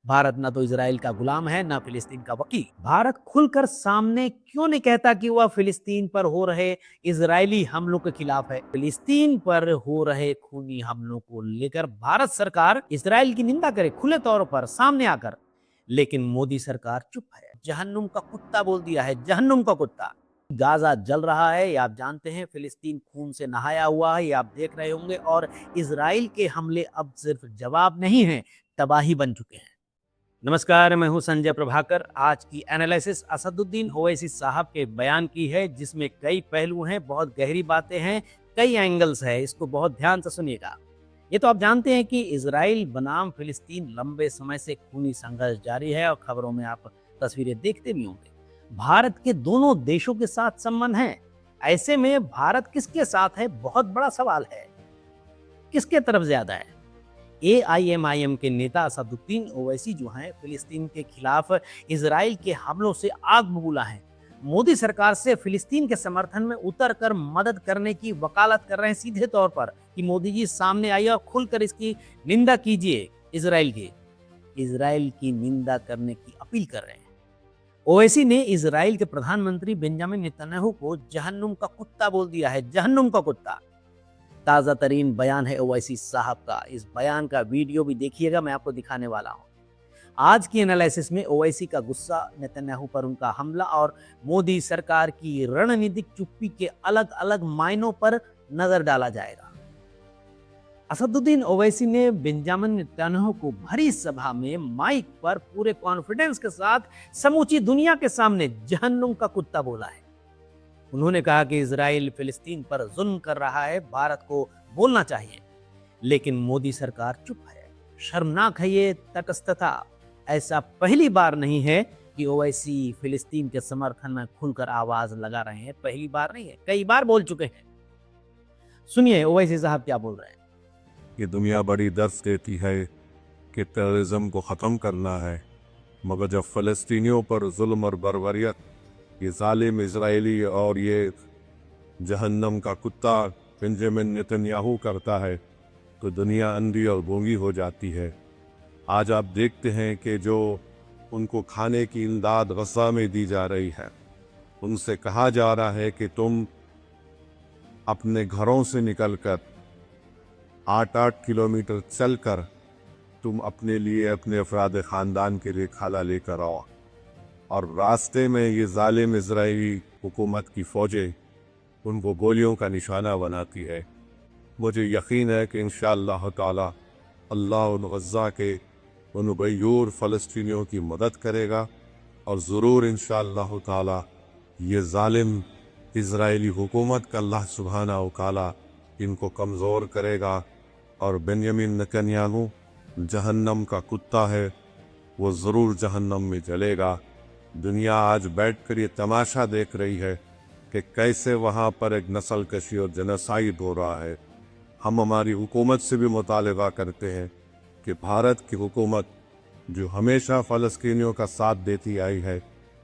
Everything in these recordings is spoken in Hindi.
भारत ना तो इजराइल का गुलाम है ना फिलिस्तीन का वकील। भारत खुलकर सामने क्यों नहीं कहता कि वह फिलिस्तीन पर हो रहे इजरायली हमलों के खिलाफ है? फिलिस्तीन पर हो रहे खूनी हमलों को लेकर भारत सरकार इजराइल की निंदा करे खुले तौर पर सामने आकर, लेकिन मोदी सरकार चुप है। जहन्नुम का कुत्ता बोल दिया है, जहन्नुम का कुत्ता। गाजा जल रहा है, ये आप जानते हैं। फिलिस्तीन खून से नहाया हुआ है, ये आप देख रहे होंगे। और इजराइल के हमले अब सिर्फ जवाब नहीं है, तबाही बन चुके हैं। नमस्कार, मैं हूं संजय प्रभाकर। आज की एनालिसिस असदुद्दीन ओवैसी साहब के बयान की है, जिसमें कई पहलू हैं, बहुत गहरी बातें हैं, कई एंगल्स है। इसको बहुत ध्यान से सुनिएगा। ये तो आप जानते हैं कि इजराइल बनाम फिलिस्तीन लंबे समय से खूनी संघर्ष जारी है और खबरों में आप तस्वीरें देखते भी होंगे। भारत के दोनों देशों के साथ संबंध हैं। ऐसे में भारत किसके साथ है, बहुत बड़ा सवाल है। किसके तरफ ज्यादा है? एआईएमआईएम के नेता असदुद्दीन ओवैसी जो हैं, फिलिस्तीन के खिलाफ इजराइल के हमलों से आग बबूला हैं। मोदी सरकार से फिलिस्तीन के समर्थन में उतरकर मदद करने की वकालत कर रहे हैं सीधे तौर पर कि मोदी जी सामने आइए और खुलकर इसकी निंदा कीजिए। इजराइल की निंदा करने की अपील कर रहे हैं। ओवैसी ने इजराइल के प्रधानमंत्री बेंजामिन नेतन्याहू को जहन्नुम का कुत्ता बोल दिया है, जहन्नुम का कुत्ता। ताज़ा तरीन बयान है ओवैसी साहब का। इस बयान का वीडियो भी देखिएगा, मैं आपको दिखाने वाला हूं। आज की एनालिसिस में ओवैसी का गुस्सा, नेतन्याहू पर उनका हमला और मोदी सरकार की रणनीतिक चुप्पी के अलग अलग मायनों पर नजर डाला जाएगा। असदुद्दीन ओवैसी ने बेंजामिन नेतन्याहू को भरी सभा में माइक पर पूरे कॉन्फिडेंस के साथ समूची दुनिया के सामने जहन्नुम का कुत्ता बोला है। उन्होंने कहा कि इजराइल फिलिस्तीन पर जुल्म कर रहा है, भारत को बोलना चाहिए, लेकिन मोदी सरकार चुप है। शर्मनाक है ये तटस्थता। ऐसा पहली बार नहीं है कि ओवैसी फिलिस्तीन के समर्थन में खुलकर आवाज लगा रहे हैं। पहली बार नहीं है, कई बार बोल चुके हैं। सुनिए ओवैसी साहब क्या बोल रहे हैं। ये दुनिया बड़ी दर्द देती है कि टेररिज्म को ख़त्म करना है, मगर जब फ़लस्तीनियों पर जुल्म और बर्बरियत ये जालिम इजरायली और ये जहन्नम का कुत्ता बेंजामिन नेतन्याहू करता है तो दुनिया अंधी और गूंगी हो जाती है। आज आप देखते हैं कि जो उनको खाने की इमदाद गज़ा में दी जा रही है, उनसे कहा जा रहा है कि तुम अपने घरों से निकलकर 8-8 किलोमीटर चलकर तुम अपने लिए, अपने अफराद ख़ानदान के लिए खाना लेकर आओ, और रास्ते में ये जालिम इजरायली हुकूमत की फ़ौजें उनको गोलियों का निशाना बनाती है। मुझे यकीन है कि इंशाअल्लाह ताला अल्लाह उन गज़ा के उन गयूर फ़लस्तीनियों की मदद करेगा और ज़रूर इंशाअल्लाह ताला ये जालिम इजरायली हुकूमत का अल्लाह सुब्हाना व तआला इनको कमज़ोर करेगा। और बेंजामिन नेतन्याहू जहन्नम का कुत्ता है, वो ज़रूर जहन्नम में जलेगा। दुनिया आज बैठकर ये तमाशा देख रही है कि कैसे वहाँ पर एक नस्ल कशी और जेनोसाइड हो रहा है। हम हमारी हुकूमत से भी मुतालबा करते हैं कि भारत की हुकूमत जो हमेशा फ़लस्तीनियों का साथ देती आई है,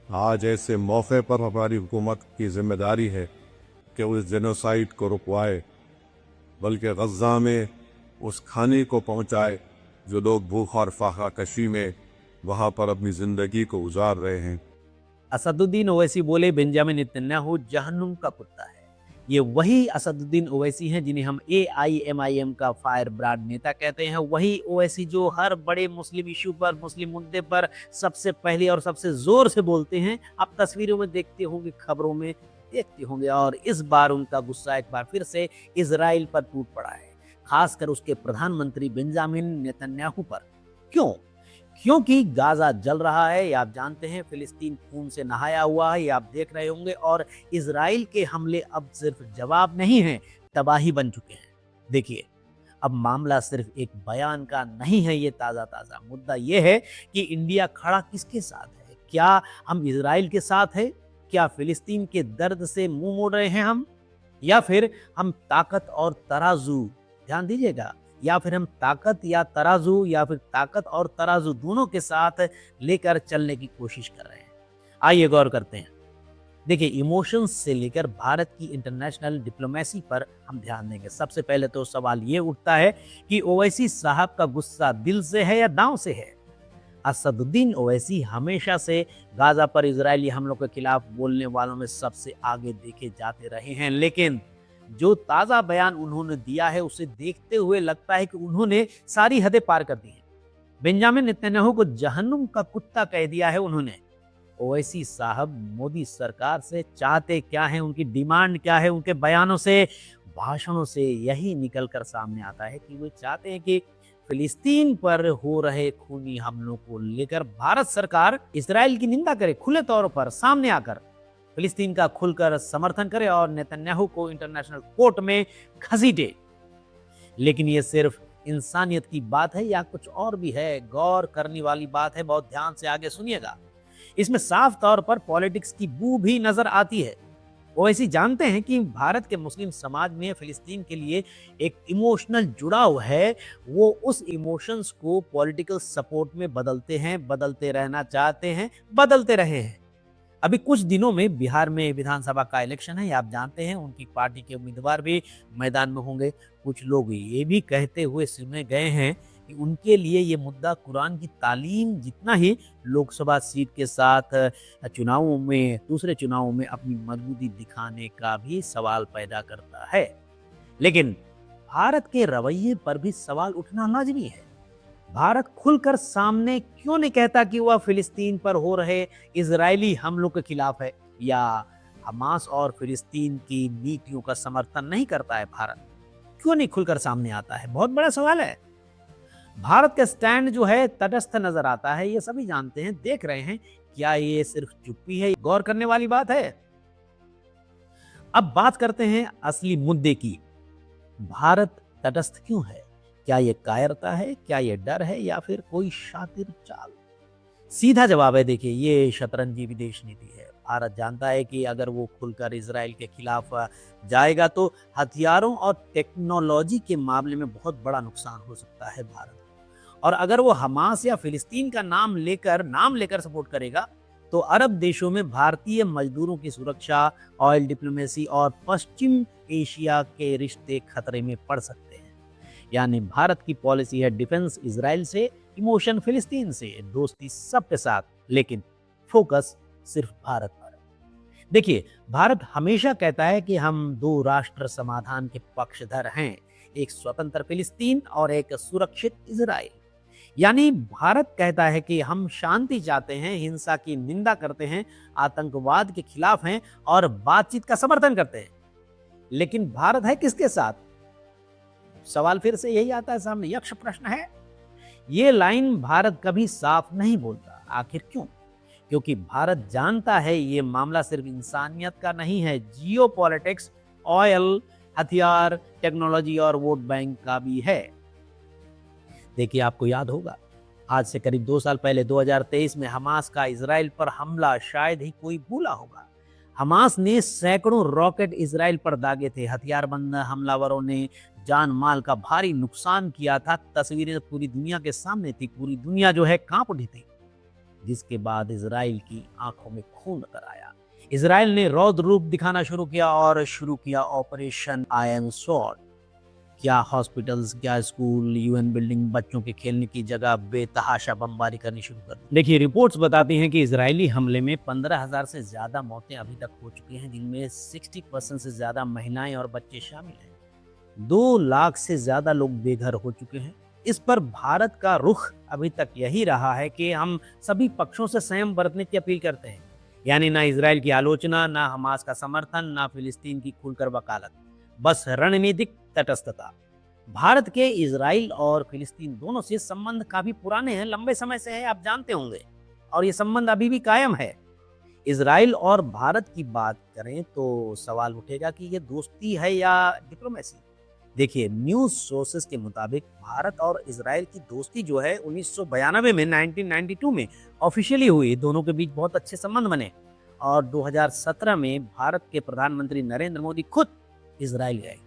आज ऐसे मौके पर हमारी हुकूमत की ज़िम्मेदारी है कि वो इस जेनोसाइड को रुकवाए, बल्कि गज़ा में उस खाने को पहुँचाए जो लोग भूख और फाका कशी में वहाँ पर अपनी ज़िंदगी को गुजार रहे हैं। असदुद्दीन ओवैसी बोले बेंजामिन नेतन्याहू जहन्नुम का कुत्ता है। ये वही असदुद्दीन ओवैसी हैं जिन्हें हम एआईएमआईएम का फायर ब्रांड नेता कहते हैं। वही ओवैसी जो हर बड़े मुस्लिम इशू पर, मुस्लिम मुद्दे पर सबसे पहले और सबसे जोर से बोलते हैं। आप तस्वीरों में देखते होंगे, खबरों में देखते होंगे। और इस बार उनका गुस्सा एक बार फिर से इजराइल पर टूट पड़ा है, खासकर उसके प्रधानमंत्री बेंजामिन नेतन्याहू पर। क्यों? क्योंकि गाजा जल रहा है, ये आप जानते हैं। फिलिस्तीन खून से नहाया हुआ है, ये आप देख रहे होंगे। और इजराइल के हमले अब सिर्फ जवाब नहीं है, तबाही बन चुके हैं। देखिए, अब मामला सिर्फ एक बयान का नहीं है। ये ताज़ा मुद्दा ये है कि इंडिया खड़ा किसके साथ है। क्या हम इजराइल के साथ है? क्या फिलिस्तीन के दर्द से मुंह मोड़ रहे हैं हम? या फिर हम ताकत और तराजू, ध्यान दीजिएगा, या फिर हम ताकत या तराजू, या फिर ताकत और तराजू दोनों के साथ लेकर चलने की कोशिश कर रहे हैं। आइए गौर करते हैं। देखिए, इमोशंस से लेकर भारत की इंटरनेशनल डिप्लोमेसी पर हम ध्यान देंगे। सबसे पहले तो सवाल ये उठता है कि ओवैसी साहब का गुस्सा दिल से है या दांव से है। असदुद्दीन ओवैसी हमेशा से गाजा पर इजरायली हमलों के खिलाफ बोलने वालों में सबसे आगे देखे जाते रहे हैं, लेकिन जो ताज़ा बयान उन्होंने दिया है उसे देखते हुए लगता है कि उन्होंने सारी हदें पार कर दी हैं। बेंजामिन नेतन्याहू को जहन्नुम का कुत्ता कह दिया है उन्होंने। ओवैसी साहब मोदी सरकार से चाहते क्या है, उनकी डिमांड क्या है, उनके बयानों से, भाषणों से यही निकलकर सामने आता है कि वो चाहते हैं कि फिलिस्तीन पर हो रहे खूनी हमलों को लेकर भारत सरकार इजराइल की निंदा करे, खुले तौर पर सामने आकर फिलिस्तीन का खुलकर समर्थन करे और नेतन्याहू को इंटरनेशनल कोर्ट में घसीटे। लेकिन ये सिर्फ इंसानियत की बात है या कुछ और भी है? गौर करने वाली बात है, बहुत ध्यान से आगे सुनिएगा। इसमें साफ तौर पर पॉलिटिक्स की बू भी नजर आती है। ओवैसी जानते हैं कि भारत के मुस्लिम समाज में फिलिस्तीन के लिए एक इमोशनल जुड़ाव है। वो उस इमोशंस को पॉलिटिकल सपोर्ट में बदलते हैं, बदलते रहना चाहते हैं, बदलते रहे हैं। अभी कुछ दिनों में बिहार में विधानसभा का इलेक्शन है, आप जानते हैं, उनकी पार्टी के उम्मीदवार भी मैदान में होंगे। कुछ लोग ये भी कहते हुए सुने गए हैं कि उनके लिए ये मुद्दा कुरान की तालीम जितना ही लोकसभा सीट के साथ चुनावों में, दूसरे चुनावों में अपनी मजबूती दिखाने का भी सवाल पैदा करता है। लेकिन भारत के रवैये पर भी सवाल उठना लाजमी है। भारत खुलकर सामने क्यों नहीं कहता कि वह फिलिस्तीन पर हो रहे इजरायली हमलों के खिलाफ है, या हमास और फिलिस्तीन की नीतियों का समर्थन नहीं करता है? भारत क्यों नहीं खुलकर सामने आता है? बहुत बड़ा सवाल है। भारत का स्टैंड जो है तटस्थ नजर आता है, ये सभी जानते हैं, देख रहे हैं। क्या ये सिर्फ चुप्पी है? गौर करने वाली बात है। अब बात करते हैं असली मुद्दे की। भारत तटस्थ क्यों है? क्या ये कायरता है, क्या ये डर है, या फिर कोई शातिर चाल? सीधा जवाब है, देखिए, ये शतरंजी विदेश नीति है। भारत जानता है कि अगर वो खुलकर इजराइल के खिलाफ जाएगा तो हथियारों और टेक्नोलॉजी के मामले में बहुत बड़ा नुकसान हो सकता है भारत। और अगर वो हमास या फिलिस्तीन का नाम लेकर सपोर्ट करेगा तो अरब देशों में भारतीय मजदूरों की सुरक्षा, ऑयल डिप्लोमेसी और पश्चिम एशिया के रिश्ते खतरे में पड़ सकते हैं। यानी भारत की पॉलिसी है डिफेंस इजराइल से, इमोशन फिलिस्तीन से, दोस्ती सबके साथ, लेकिन फोकस सिर्फ भारत पर। देखिए, भारत हमेशा कहता है कि हम दो राष्ट्र समाधान के पक्षधर हैं, एक स्वतंत्र फिलिस्तीन और एक सुरक्षित इजराइल। यानी भारत कहता है कि हम शांति चाहते हैं, हिंसा की निंदा करते हैं, आतंकवाद के खिलाफ हैं और बातचीत का समर्थन करते हैं। लेकिन भारत है किसके साथ? सवाल फिर से यही आता है सामने, यक्ष प्रश्न है। ये लाइन भारत कभी साफ नहीं बोलता। आखिर क्यों? क्योंकि भारत जानता है ये मामला सिर्फ इंसानियत का नहीं है, जियोपॉलिटिक्स, ऑयल, हथियार, टेक्नोलॉजी और वोट बैंक का भी है। देखिए, आपको याद होगा, आज से करीब 2 साल पहले 2023 में हमास का इजराइल पर हमला शायद ही कोई भूला होगा। हमास ने सैकड़ों रॉकेट इजराइल पर दागे थे। हथियारबंद हमलावरों ने जान माल का भारी नुकसान किया था। तस्वीरें पूरी दुनिया के सामने थी, पूरी दुनिया जो है कांप उठी थी। जिसके बाद इजराइल की आंखों में खून नजर आया। इजराइल ने रौद्र रूप दिखाना शुरू किया और शुरू किया ऑपरेशन आयरन स्वॉर्ड। क्या हॉस्पिटल्स, क्या स्कूल, यूएन बिल्डिंग, बच्चों के खेलने की जगह बेतहाशा बमबारी करनी शुरू कर दी। देखिए, रिपोर्ट्स बताती हैं कि इजरायली हमले में 15,000 से ज्यादा मौतें अभी तक हो चुकी हैं, जिनमें 60% से ज्यादा महिलाएं और बच्चे शामिल हैं। 2 लाख से ज्यादा लोग बेघर हो चुके हैं। इस पर भारत का रुख अभी तक यही रहा है कि हम सभी पक्षों से संयम बरतने की अपील करते हैं। यानी ना इजराइल की आलोचना, ना हमास का समर्थन, ना फिलिस्तीन की खुलकर वकालत, बस रणनीतिक तटस्थता। भारत के इजराइल और फिलिस्तीन दोनों से संबंध काफी पुराने हैं, लंबे समय से हैं, आप जानते होंगे, और ये संबंध अभी भी कायम है। इजराइल और भारत की बात करें तो सवाल उठेगा कि ये दोस्ती है या डिप्लोमेसी। देखिए, न्यूज सोर्सेस के मुताबिक भारत और इजराइल की दोस्ती जो है 1992 में 1992 में ऑफिशियली हुई। दोनों के बीच बहुत अच्छे संबंध बने और 2017 में भारत के प्रधानमंत्री नरेंद्र मोदी खुद इजराइल गए।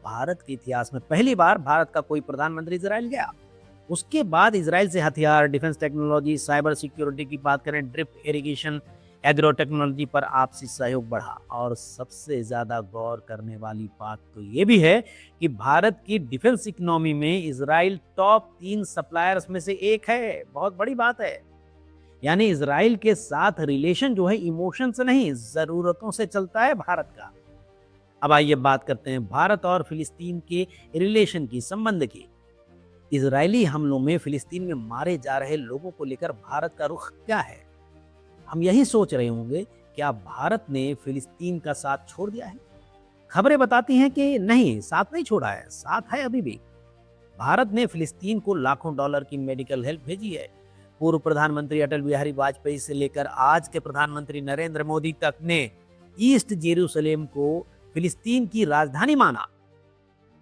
भारत के इतिहास में पहली बार भारत का कोई प्रधानमंत्री इजराइल गया। उसके बाद इजराइल से हथियार, डिफेंस टेक्नोलॉजी, साइबर सिक्योरिटी की बात करें, ड्रिप इरिगेशन, एग्रो टेक्नोलॉजी पर आपसी सहयोग बढ़ा और सबसे ज़्यादा गौर करने वाली बात तो ये भी है कि भारत की डिफेंस इकोनॉमी में इजराइल टॉप 3 सप्लायर्स में से एक है। बहुत बड़ी बात है। यानी इजराइल के साथ रिलेशन जो है इमोशन से नहीं, ज़रूरतों से चलता है भारत का। अब आइए बात करते हैं भारत और फिलिस्तीन के रिलेशन की, संबंध की। इजरायली हमलों में फिलिस्तीन में मारे जा रहे लोगों को लेकर भारत का रुख क्या है? हम यही सोच रहे होंगे, क्या भारत ने फिलिस्तीन का साथ छोड़ दिया है? खबरें बताती हैं कि नहीं, साथ नहीं छोड़ा है, साथ है अभी भी। भारत ने फिलिस्तीन को लाखों डॉलर की मेडिकल हेल्प भेजी है। पूर्व प्रधानमंत्री अटल बिहारी वाजपेयी से लेकर आज के प्रधानमंत्री नरेंद्र मोदी तक ने ईस्ट जेरूसलेम को फिलिस्तीन की राजधानी माना।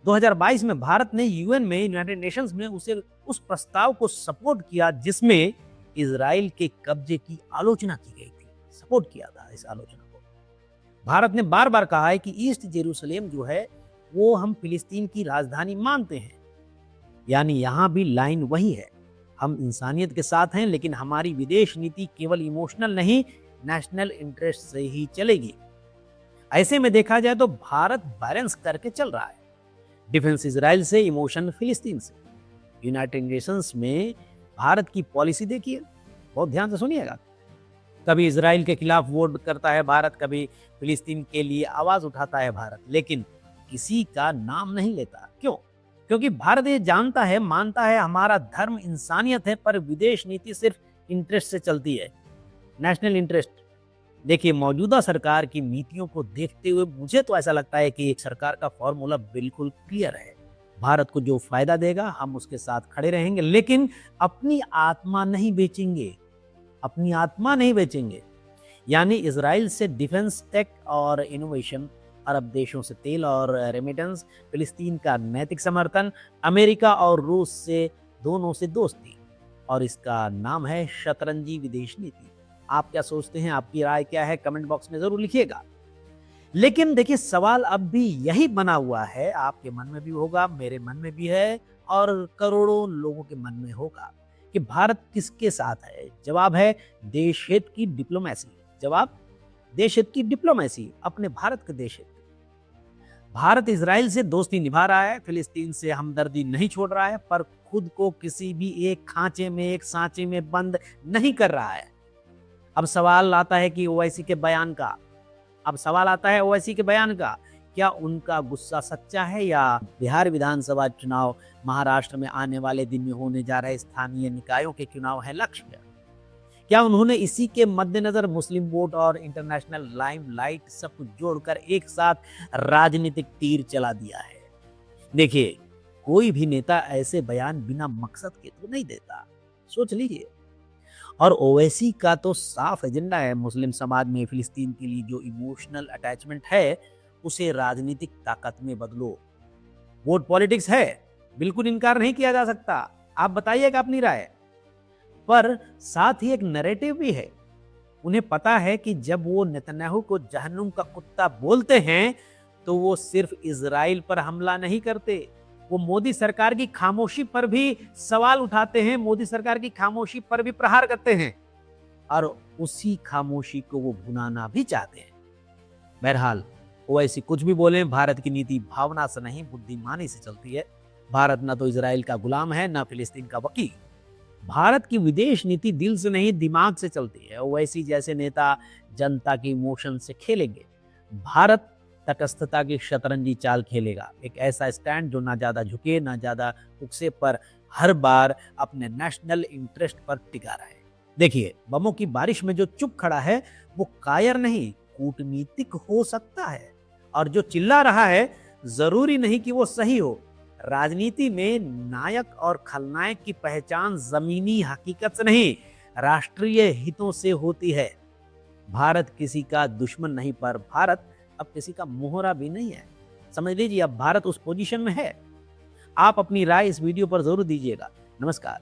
2022 में भारत ने यूएन में, यूनाइटेड नेशंस में उस प्रस्ताव को सपोर्ट किया जिसमें इजराइल के कब्जे की आलोचना की गई थी। सपोर्ट किया था इस आलोचना को। भारत ने बार बार कहा है कि ईस्ट जेरूसलेम जो है वो हम फिलिस्तीन की राजधानी मानते हैं। यानी यहां भी लाइन वही है, हम इंसानियत के साथ हैं, लेकिन हमारी विदेश नीति केवल इमोशनल नहीं, नेशनल इंटरेस्ट से ही चलेगी। ऐसे में देखा जाए तो भारत बैलेंस करके चल रहा है। डिफेंस इजराइल से, इमोशन फिलिस्तीन से। यूनाइटेड नेशंस में भारत की पॉलिसी देखिए, बहुत ध्यान से सुनिएगा। कभी इजराइल के खिलाफ वोट करता है भारत, कभी फिलिस्तीन के लिए आवाज उठाता है भारत, लेकिन किसी का नाम नहीं लेता। क्यों? क्योंकि भारत ये जानता है, मानता है हमारा धर्म इंसानियत है, पर विदेश नीति सिर्फ इंटरेस्ट से चलती है, नेशनल इंटरेस्ट। देखिए, मौजूदा सरकार की नीतियों को देखते हुए मुझे तो ऐसा लगता है कि सरकार का फॉर्मूला बिल्कुल क्लियर है। भारत को जो फायदा देगा हम उसके साथ खड़े रहेंगे, लेकिन अपनी आत्मा नहीं बेचेंगे, अपनी आत्मा नहीं बेचेंगे। यानी इजराइल से डिफेंस, टेक और इनोवेशन, अरब देशों से तेल और रेमिटेंस, फिलिस्तीन का नैतिक समर्थन, अमेरिका और रूस से, दोनों से दोस्ती, और इसका नाम है शतरंजी विदेश नीति। आप क्या सोचते हैं? आपकी राय क्या है? कमेंट बॉक्स में जरूर लिखिएगा। लेकिन देखिए, सवाल अब भी यही बना हुआ है, आपके मन में भी होगा, मेरे मन में भी है, और करोड़ों लोगों के मन में होगा कि भारत किसके साथ है। जवाब है देश हित की डिप्लोमेसी। जवाब देश हित की डिप्लोमेसी, अपने भारत के देश हित। भारत इजराइल से दोस्ती निभा रहा है, फिलिस्तीन से हमदर्दी नहीं छोड़ रहा है, पर खुद को किसी भी एक खांचे में, एक सांचे में बंद नहीं कर रहा है। अब सवाल आता है कि ओवैसी के बयान का, क्या उनका गुस्सा सच्चा है, या बिहार विधानसभा चुनाव, महाराष्ट्र में आने वाले दिन में होने जा रहे स्थानीय निकायों के चुनाव है लक्ष्य? क्या उन्होंने इसी के मद्देनजर मुस्लिम वोट और इंटरनेशनल लाइमलाइट सब कुछ जोड़कर एक साथ राजनीतिक तीर चला दिया है? देखिए, कोई भी नेता ऐसे बयान बिना मकसद के तो नहीं देता, सोच लीजिए। और ओवैसी का तो साफ एजेंडा है, मुस्लिम समाज में फिलिस्तीन के लिए जो इमोशनल अटैचमेंट है उसे राजनीतिक ताकत में बदलो। वोट पॉलिटिक्स है, बिल्कुल इनकार नहीं किया जा सकता। आप बताइएगा अपनी राय। पर साथ ही एक नैरेटिव भी है। उन्हें पता है कि जब वो नेतन्याहू को जहन्नुम का कुत्ता बोलते हैं तो वो सिर्फ इजराइल पर हमला नहीं करते, वो मोदी सरकार की खामोशी पर भी सवाल उठाते हैं, मोदी सरकार की खामोशी पर भी प्रहार करते हैं, और उसी खामोशी को वो भुनाना भी चाहते हैं। बहरहाल, वो ऐसी कुछ भी बोले, भारत की नीति भावना से नहीं, बुद्धिमानी से चलती है। भारत ना तो इजराइल का गुलाम है, ना फिलिस्तीन का वकील। भारत की विदेश नीति दिल से नहीं, दिमाग से चलती है। ओवैसी जैसे नेता जनता की इमोशन से खेलेंगे, भारत तटस्थता की शतरंजी चाल खेलेगा। एक ऐसा स्टैंड जो ना ज्यादा झुके, ना ज्यादा उकसे, पर हर बार अपने नेशनल इंटरेस्ट पर टिका रहे। देखिए, बमों की बारिश में जो चुप खड़ा है वो कायर नहीं, कूटनीतिक हो सकता है, और जो चिल्ला रहा है जरूरी नहीं कि वो सही हो। राजनीति में नायक और खलनायक की पहचान जमीनी हकीकत से नहीं, राष्ट्रीय हितों से होती है। भारत किसी का दुश्मन नहीं, पर भारत अब किसी का मोहरा भी नहीं है। समझ लीजिए, अब भारत उस पोजीशन में है। आप अपनी राय इस वीडियो पर जरूर दीजिएगा। नमस्कार।